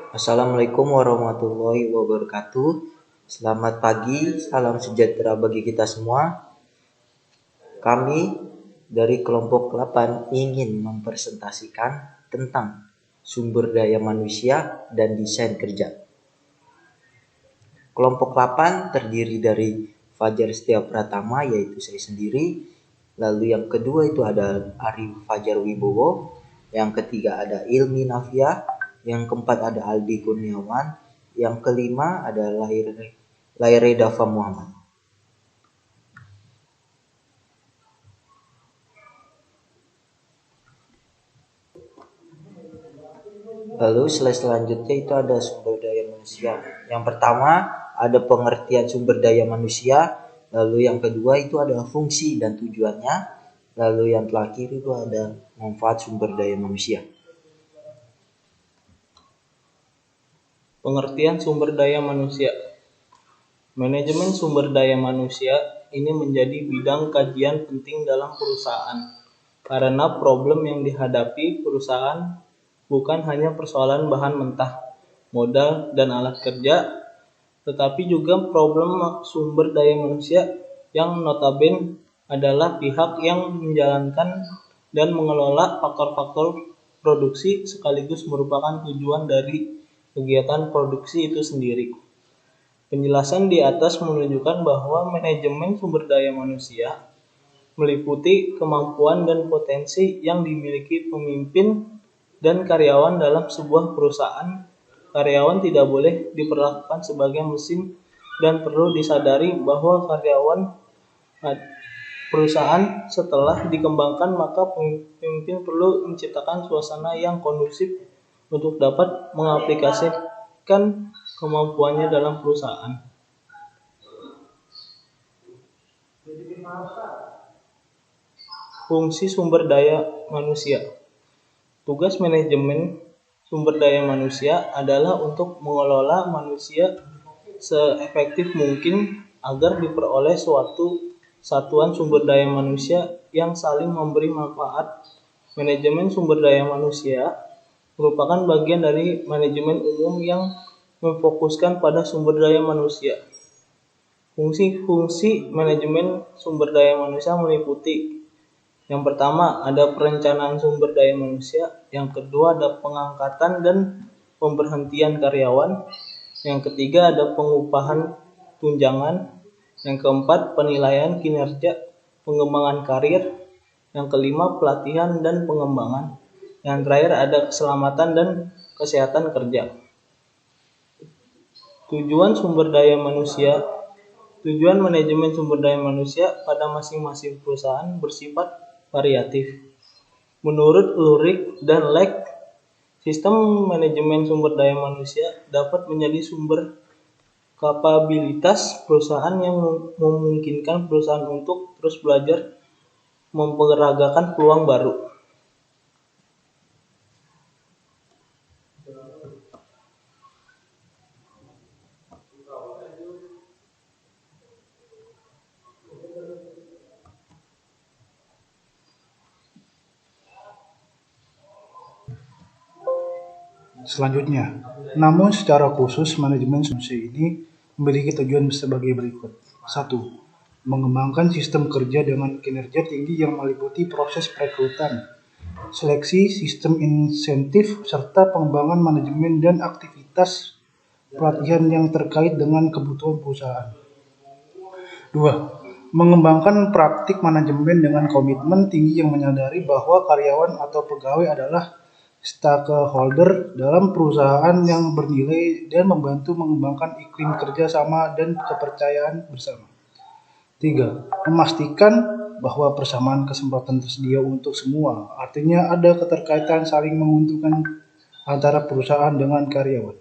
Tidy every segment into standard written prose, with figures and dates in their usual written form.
Assalamualaikum warahmatullahi wabarakatuh. Selamat pagi, salam sejahtera bagi kita semua. Kami dari kelompok 8 ingin mempresentasikan tentang sumber daya manusia dan desain kerja. Kelompok 8 terdiri dari Fajar Setia Pratama, yaitu saya sendiri. Lalu yang kedua itu ada Arif Fajar Wibowo. Yang ketiga ada Ilmi Nafia. Yang keempat ada Aldi Kurniawan. Yang kelima ada Laire Dafa Muhammad. Lalu slide selanjutnya itu ada sumber daya manusia. Yang pertama ada pengertian sumber daya manusia. Lalu yang kedua itu ada fungsi dan tujuannya. Lalu yang terakhir itu ada manfaat sumber daya manusia. Pengertian sumber daya manusia. Manajemen sumber daya manusia ini menjadi bidang kajian penting dalam perusahaan, karena problem yang dihadapi perusahaan bukan hanya persoalan bahan mentah, modal, dan alat kerja, tetapi juga problem sumber daya manusia yang notabene adalah pihak yang menjalankan dan mengelola faktor-faktor produksi sekaligus merupakan tujuan dari kegiatan produksi itu sendiri. Penjelasan di atas menunjukkan bahwa manajemen sumber daya manusia meliputi kemampuan dan potensi yang dimiliki pemimpin dan karyawan dalam sebuah perusahaan. Karyawan tidak boleh diperlakukan sebagai mesin dan perlu disadari bahwa karyawan perusahaan setelah dikembangkan, maka pemimpin perlu menciptakan suasana yang kondusif untuk dapat mengaplikasikan kemampuannya dalam perusahaan. Fungsi sumber daya manusia. Tugas manajemen sumber daya manusia adalah untuk mengelola manusia seefektif mungkin agar diperoleh suatu satuan sumber daya manusia yang saling memberi manfaat. Manajemen sumber daya manusia merupakan bagian dari manajemen umum yang memfokuskan pada sumber daya manusia. Fungsi-fungsi manajemen sumber daya manusia meliputi: yang pertama ada perencanaan sumber daya manusia, yang kedua ada pengangkatan dan pemberhentian karyawan, yang ketiga ada pengupahan tunjangan, yang keempat penilaian kinerja, pengembangan karir, yang kelima pelatihan dan pengembangan, yang terakhir ada keselamatan dan kesehatan kerja. Tujuan manajemen sumber daya manusia pada masing-masing perusahaan bersifat variatif. Menurut Ulrich dan Leck, sistem manajemen sumber daya manusia dapat menjadi sumber kapabilitas perusahaan yang memungkinkan perusahaan untuk terus belajar memperagakan peluang baru. Selanjutnya, namun secara khusus manajemen manusia ini memiliki tujuan sebagai berikut. 1. Mengembangkan sistem kerja dengan kinerja tinggi yang meliputi proses perekrutan, seleksi, sistem insentif, serta pengembangan manajemen dan aktivitas pelatihan yang terkait dengan kebutuhan perusahaan. 2. Mengembangkan praktik manajemen dengan komitmen tinggi yang menyadari bahwa karyawan atau pegawai adalah stakeholder dalam perusahaan yang bernilai dan membantu mengembangkan iklim kerjasama dan kepercayaan bersama. 3. Memastikan bahwa persamaan kesempatan tersedia untuk semua, artinya ada keterkaitan saling menguntungkan antara perusahaan dengan karyawan.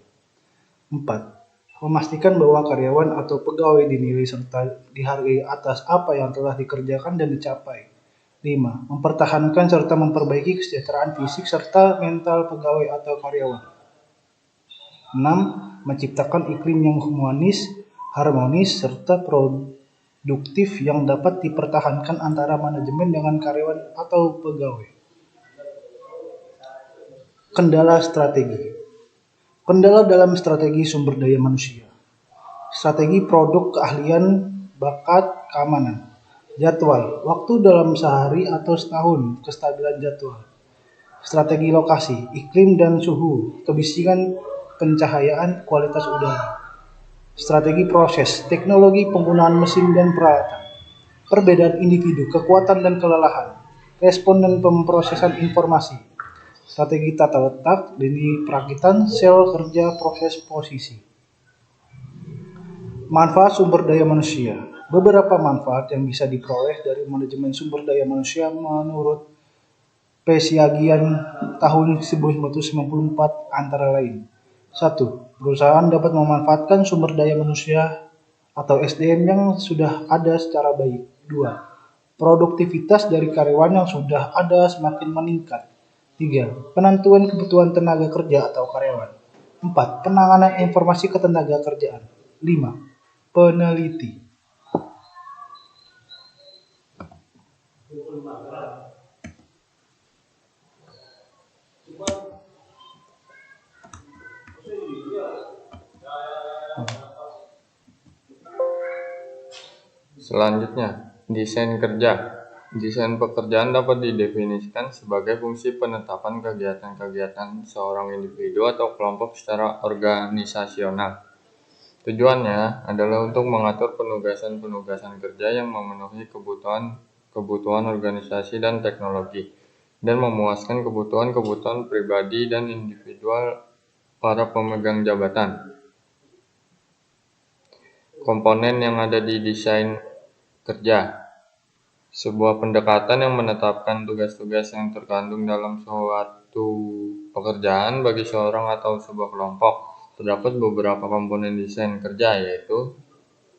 4. Memastikan bahwa karyawan atau pegawai dinilai serta dihargai atas apa yang telah dikerjakan dan dicapai. 5. Mempertahankan serta memperbaiki kesejahteraan fisik serta mental pegawai atau karyawan. 6. Menciptakan iklim yang humanis, harmonis, serta produktif yang dapat dipertahankan antara manajemen dengan karyawan atau pegawai. Kendala strategi. Kendala dalam strategi sumber daya manusia. Strategi produk keahlian, bakat, keamanan. Jadwal, waktu dalam sehari atau setahun, kestabilan jadwal. Strategi lokasi, iklim dan suhu, kebisingan, pencahayaan, kualitas udara. Strategi proses, teknologi penggunaan mesin dan peralatan. Perbedaan individu, kekuatan dan kelelahan. Respon dan pemrosesan informasi. Strategi tata letak, lini perakitan, sel kerja, proses posisi. Manfaat sumber daya manusia. Beberapa manfaat yang bisa diperoleh dari manajemen sumber daya manusia menurut Pesiagian tahun 1994 antara lain. 1. Perusahaan dapat memanfaatkan sumber daya manusia atau SDM yang sudah ada secara baik. 2. Produktivitas dari karyawan yang sudah ada semakin meningkat. 3. Penentuan kebutuhan tenaga kerja atau karyawan. 4. Penanganan informasi ketenaga kerjaan. 5. Peneliti. Selanjutnya, desain kerja. Desain pekerjaan dapat didefinisikan sebagai fungsi penetapan kegiatan-kegiatan seorang individu atau kelompok secara organisasional. Tujuannya adalah untuk mengatur penugasan-penugasan kerja yang memenuhi kebutuhan organisasi dan teknologi, dan memuaskan kebutuhan-kebutuhan pribadi dan individual para pemegang jabatan. Komponen yang ada di desain kerja. Sebuah pendekatan yang menetapkan tugas-tugas yang terkandung dalam suatu pekerjaan bagi seorang atau sebuah kelompok. Terdapat beberapa komponen desain kerja, yaitu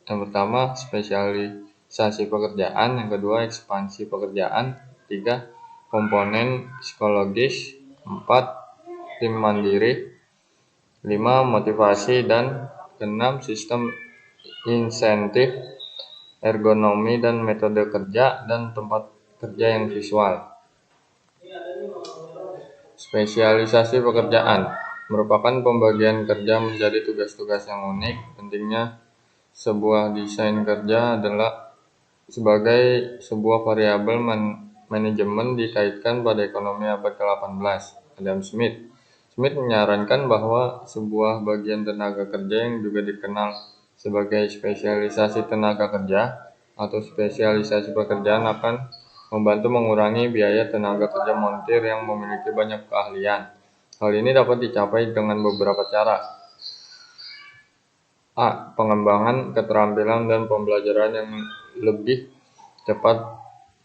yang pertama spesialisasi pekerjaan, yang kedua ekspansi pekerjaan, 3 komponen psikologis, 4 tim mandiri, 5 motivasi, dan 6 sistem insentif, ergonomi dan metode kerja, dan tempat kerja yang visual. Spesialisasi pekerjaan merupakan pembagian kerja menjadi tugas-tugas yang unik. Pentingnya sebuah desain kerja adalah sebagai sebuah variabel manajemen dikaitkan pada ekonomi abad ke-18. Adam Smith menyarankan bahwa sebuah bagian tenaga kerja yang juga dikenal sebagai spesialisasi tenaga kerja atau spesialisasi pekerjaan akan membantu mengurangi biaya tenaga kerja montir yang memiliki banyak keahlian. Hal ini dapat dicapai dengan beberapa cara. A. Pengembangan keterampilan dan pembelajaran yang lebih cepat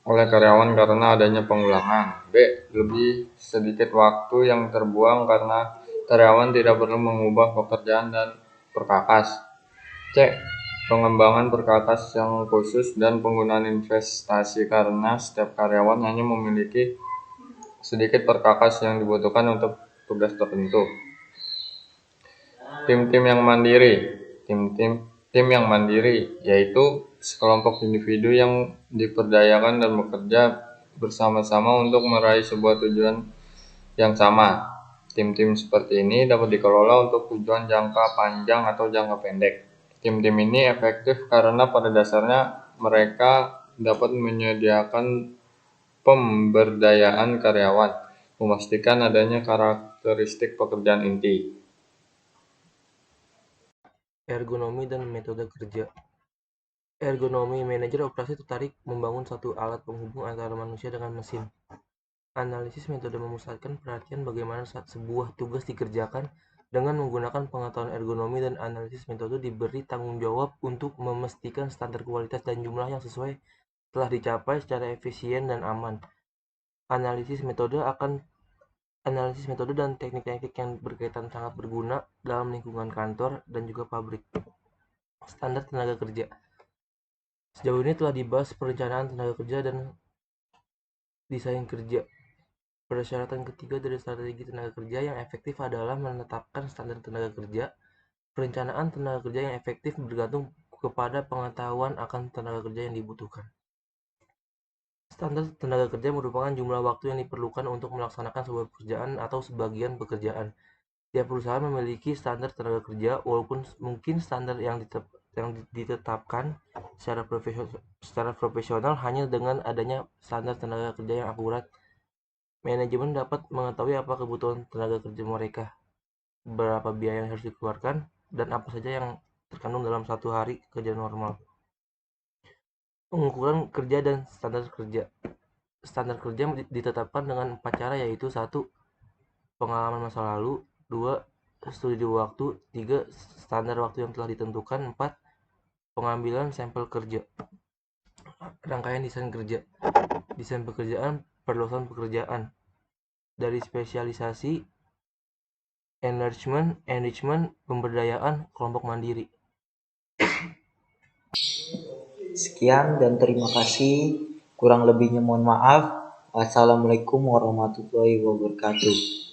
oleh karyawan karena adanya pengulangan. B. Lebih sedikit waktu yang terbuang karena karyawan tidak perlu mengubah pekerjaan dan perkakas. C. Pengembangan perkakas yang khusus dan penggunaan investasi karena setiap karyawan hanya memiliki sedikit perkakas yang dibutuhkan untuk tugas tertentu. Tim-tim yang mandiri. Tim yang mandiri yaitu sekelompok individu yang diperdayakan dan bekerja bersama-sama untuk meraih sebuah tujuan yang sama. Tim-tim seperti ini dapat dikelola untuk tujuan jangka panjang atau jangka pendek. Tim-tim ini efektif karena pada dasarnya mereka dapat menyediakan pemberdayaan karyawan, memastikan adanya karakteristik pekerjaan inti. Ergonomi dan metode kerja. Ergonomi, manajer operasi tertarik membangun satu alat penghubung antara manusia dengan mesin. Analisis metode memusatkan perhatian bagaimana saat sebuah tugas dikerjakan dengan menggunakan pengetahuan ergonomi, dan analisis metode diberi tanggung jawab untuk memastikan standar kualitas dan jumlah yang sesuai telah dicapai secara efisien dan aman. Analisis metode dan teknik-teknik yang berkaitan sangat berguna dalam lingkungan kantor dan juga pabrik. Standar tenaga kerja. Sejauh ini telah dibahas perencanaan tenaga kerja dan desain kerja. Persyaratan ketiga dari strategi tenaga kerja yang efektif adalah menetapkan standar tenaga kerja. Perencanaan tenaga kerja yang efektif bergantung kepada pengetahuan akan tenaga kerja yang dibutuhkan. Standar tenaga kerja merupakan jumlah waktu yang diperlukan untuk melaksanakan sebuah pekerjaan atau sebagian pekerjaan. Setiap perusahaan memiliki standar tenaga kerja, walaupun mungkin standar yang ditetapkan secara profesional hanya dengan adanya standar tenaga kerja yang akurat. Manajemen dapat mengetahui apa kebutuhan tenaga kerja mereka, berapa biaya yang harus dikeluarkan, dan apa saja yang terkandung dalam satu hari kerja normal. Pengukuran kerja dan standar kerja. Standar kerja ditetapkan dengan 4 cara, yaitu 1. Pengalaman masa lalu. 2. Studi waktu. 3. Standar waktu yang telah ditentukan. 4. Pengambilan sampel kerja. Rangkaian desain kerja. Desain pekerjaan, perluasan pekerjaan. Dari spesialisasi, enrichment, pemberdayaan, kelompok mandiri. Sekian dan terima kasih. Kurang lebihnya mohon maaf. Wassalamualaikum warahmatullahi wabarakatuh.